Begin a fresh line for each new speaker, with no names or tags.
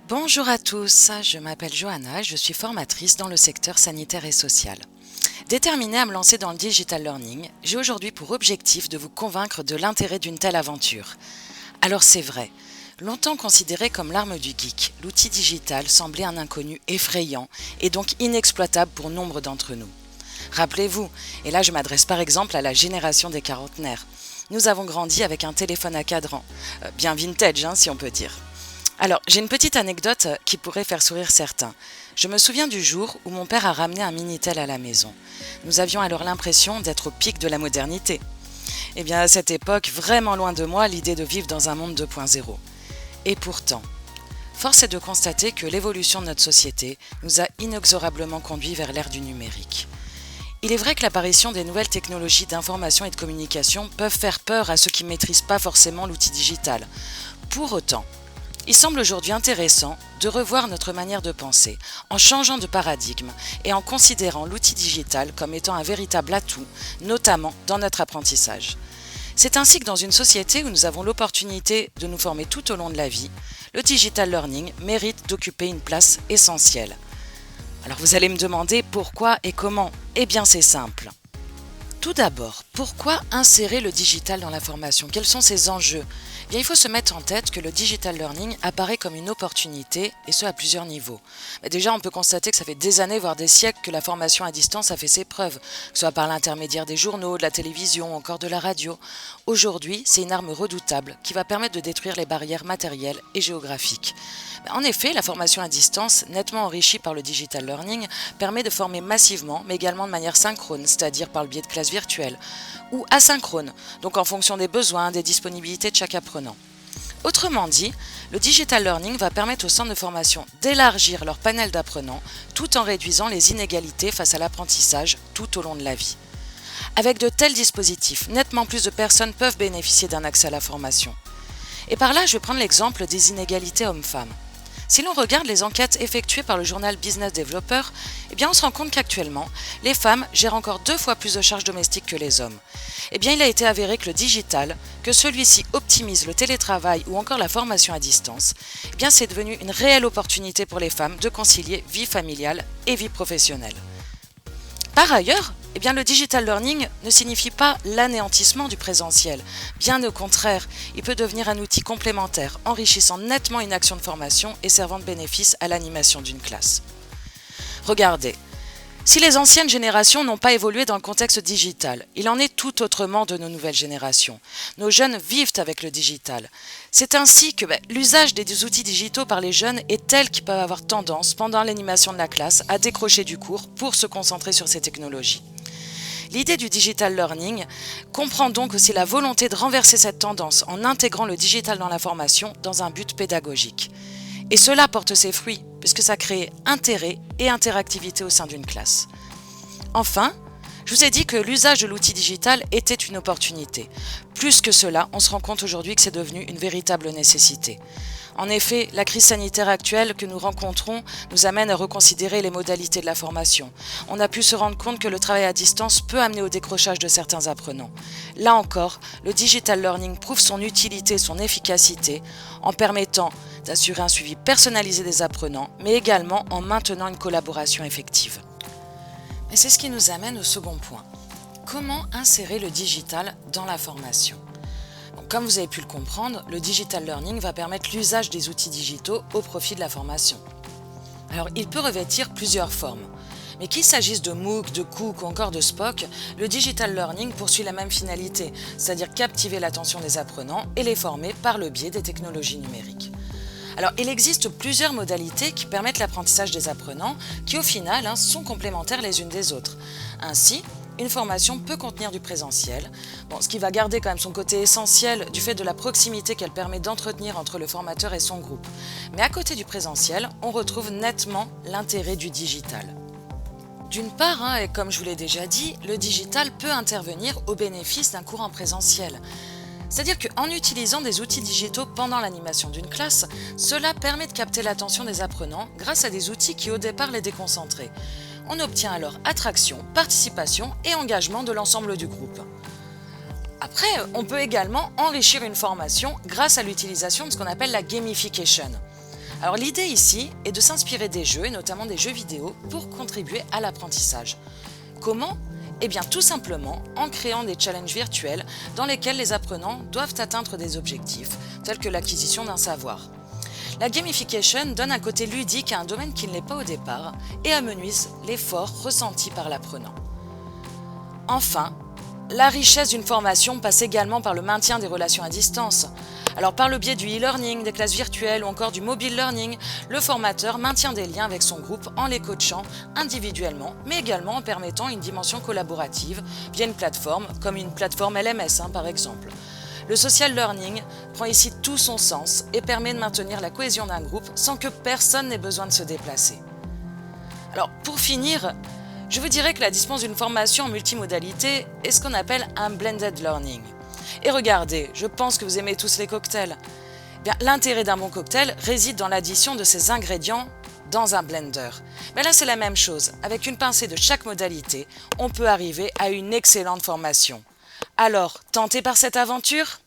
Bonjour à tous, je m'appelle Johanna, je suis formatrice dans le secteur sanitaire et social. Déterminée à me lancer dans le digital learning, j'ai aujourd'hui pour objectif de vous convaincre de l'intérêt d'une telle aventure. Alors c'est vrai, longtemps considéré comme l'arme du geek, l'outil digital semblait un inconnu effrayant et donc inexploitable pour nombre d'entre nous. Rappelez-vous, et là je m'adresse par exemple à la génération des quarantenaires, nous avons grandi avec un téléphone à cadran, bien vintage si on peut dire. Alors, j'ai une petite anecdote qui pourrait faire sourire certains. Je me souviens du jour où mon père a ramené un Minitel à la maison. Nous avions alors l'impression d'être au pic de la modernité. Eh bien, à cette époque, vraiment loin de moi l'idée de vivre dans un monde 2.0. Et pourtant, force est de constater que l'évolution de notre société nous a inexorablement conduits vers l'ère du numérique. Il est vrai que l'apparition des nouvelles technologies d'information et de communication peuvent faire peur à ceux qui ne maîtrisent pas forcément l'outil digital. Pour autant, il semble aujourd'hui intéressant de revoir notre manière de penser en changeant de paradigme et en considérant l'outil digital comme étant un véritable atout, notamment dans notre apprentissage. C'est ainsi que dans une société où nous avons l'opportunité de nous former tout au long de la vie, le digital learning mérite d'occuper une place essentielle. Alors vous allez me demander pourquoi et comment ? Eh bien c'est simple. Tout d'abord, pourquoi insérer le digital dans la formation ? Quels sont ses enjeux ? Bien, il faut se mettre en tête que le digital learning apparaît comme une opportunité, et ce à plusieurs niveaux. Mais déjà, on peut constater que ça fait des années, voire des siècles, que la formation à distance a fait ses preuves, que ce soit par l'intermédiaire des journaux, de la télévision, encore de la radio. Aujourd'hui, c'est une arme redoutable qui va permettre de détruire les barrières matérielles et géographiques. En effet, la formation à distance, nettement enrichie par le digital learning, permet de former massivement, mais également de manière synchrone, c'est-à-dire par le biais de classes virtuelles, ou asynchrone, donc en fonction des besoins, des disponibilités de chaque apprenant. Autrement dit, le digital learning va permettre aux centres de formation d'élargir leur panel d'apprenants tout en réduisant les inégalités face à l'apprentissage tout au long de la vie. Avec de tels dispositifs, nettement plus de personnes peuvent bénéficier d'un accès à la formation. Et par là, je vais prendre l'exemple des inégalités hommes-femmes. Si l'on regarde les enquêtes effectuées par le journal Business Developer, eh bien on se rend compte qu'actuellement, les femmes gèrent encore 2 fois plus de charges domestiques que les hommes. Eh bien il a été avéré que le digital, que celui-ci optimise le télétravail ou encore la formation à distance, eh bien c'est devenu une réelle opportunité pour les femmes de concilier vie familiale et vie professionnelle. Par ailleurs, eh bien, le digital learning ne signifie pas l'anéantissement du présentiel. Bien au contraire, il peut devenir un outil complémentaire, enrichissant nettement une action de formation et servant de bénéfice à l'animation d'une classe. Regardez, si les anciennes générations n'ont pas évolué dans le contexte digital, il en est tout autrement de nos nouvelles générations. Nos jeunes vivent avec le digital. C'est ainsi que l'usage des outils digitaux par les jeunes est tel qu'ils peuvent avoir tendance, pendant l'animation de la classe, à décrocher du cours pour se concentrer sur ces technologies. L'idée du digital learning comprend donc aussi la volonté de renverser cette tendance en intégrant le digital dans la formation dans un but pédagogique. Et cela porte ses fruits, puisque ça crée intérêt et interactivité au sein d'une classe. Enfin, je vous ai dit que l'usage de l'outil digital était une opportunité. Plus que cela, on se rend compte aujourd'hui que c'est devenu une véritable nécessité. En effet, la crise sanitaire actuelle que nous rencontrons nous amène à reconsidérer les modalités de la formation. On a pu se rendre compte que le travail à distance peut amener au décrochage de certains apprenants. Là encore, le digital learning prouve son utilité, son efficacité, en permettant d'assurer un suivi personnalisé des apprenants, mais également en maintenant une collaboration effective. Et c'est ce qui nous amène au second point. Comment insérer le digital dans la formation ? Comme vous avez pu le comprendre, le digital learning va permettre l'usage des outils digitaux au profit de la formation. Alors, il peut revêtir plusieurs formes. Mais qu'il s'agisse de MOOC, de Cook ou encore de Spock, le digital learning poursuit la même finalité, c'est-à-dire captiver l'attention des apprenants et les former par le biais des technologies numériques. Alors, il existe plusieurs modalités qui permettent l'apprentissage des apprenants, qui au final sont complémentaires les unes des autres. Ainsi, une formation peut contenir du présentiel, ce qui va garder quand même son côté essentiel du fait de la proximité qu'elle permet d'entretenir entre le formateur et son groupe. Mais à côté du présentiel, on retrouve nettement l'intérêt du digital. D'une part, et comme je vous l'ai déjà dit, le digital peut intervenir au bénéfice d'un cours en présentiel. C'est-à-dire qu'en utilisant des outils digitaux pendant l'animation d'une classe, cela permet de capter l'attention des apprenants grâce à des outils qui au départ les déconcentraient. On obtient alors attraction, participation et engagement de l'ensemble du groupe. Après, on peut également enrichir une formation grâce à l'utilisation de ce qu'on appelle la gamification. Alors l'idée ici est de s'inspirer des jeux, et notamment des jeux vidéo, pour contribuer à l'apprentissage. Comment ? Eh bien tout simplement en créant des challenges virtuels dans lesquels les apprenants doivent atteindre des objectifs, tels que l'acquisition d'un savoir. La gamification donne un côté ludique à un domaine qui ne l'est pas au départ et amenuise l'effort ressenti par l'apprenant. Enfin, la richesse d'une formation passe également par le maintien des relations à distance. Alors par le biais du e-learning, des classes virtuelles ou encore du mobile learning, le formateur maintient des liens avec son groupe en les coachant individuellement, mais également en permettant une dimension collaborative via une plateforme, comme une plateforme LMS par exemple. Le social learning prend ici tout son sens et permet de maintenir la cohésion d'un groupe sans que personne n'ait besoin de se déplacer. Alors pour finir, je vous dirais que la dispense d'une formation en multimodalité est ce qu'on appelle un blended learning. Et regardez, je pense que vous aimez tous les cocktails. Bien, l'intérêt d'un bon cocktail réside dans l'addition de ces ingrédients dans un blender. Mais là, c'est la même chose. Avec une pincée de chaque modalité, on peut arriver à une excellente formation. Alors, tentez par cette aventure ?